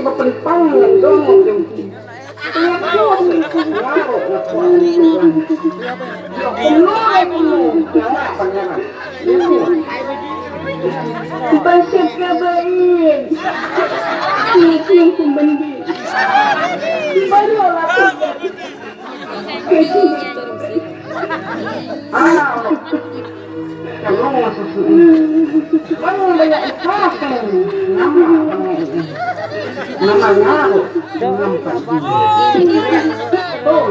kepentangan dong yang tiap bulan ngarok ngakuan Basik kabain Kiking kumandi Bayo lapit Kamu Kamu banyak ikhlaskan Nama ngaruh Nampak Oh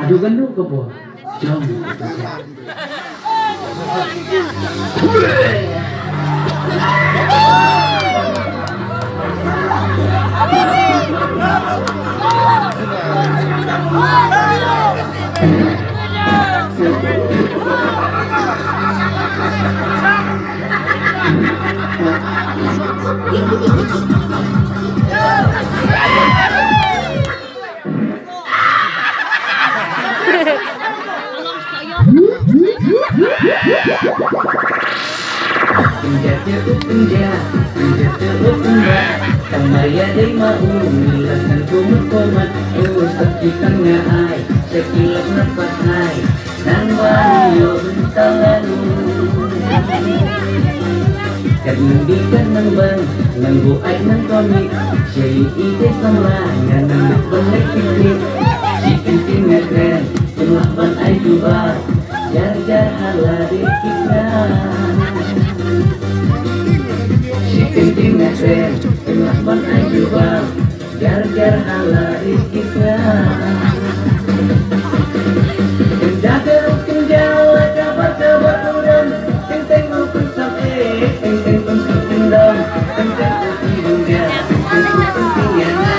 Aduh gandung ke bawah. Jom. Kamaya day maumilasan kumukumat Usap di tengah ay Sekilap na patay Nang waliyon tangan Kadindi ka ng bang Nang buhay ng komik Siya'y ide sama Nga nang nagbalay kitip Sikintin nga kren Tumlaban ay duba Jar-jar halari kita Sikintin nga kren Tumlaban ay duba Jar-jar halari kita Kenjaga kenjala kabar-kabar udan Teng-teng upun sampai Teng-teng untuk kendam Teng-teng untuk dunia Teng-teng untuk yana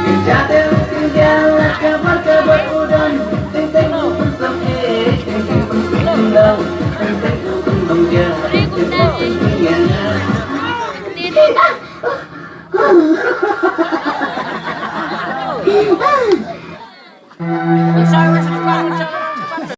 Kenjaga kenjala kabar-kabar udan Teng-teng upun sampai Teng-teng untuk kendam Teng-teng untuk dunia Teng-teng untuk yana Sorry,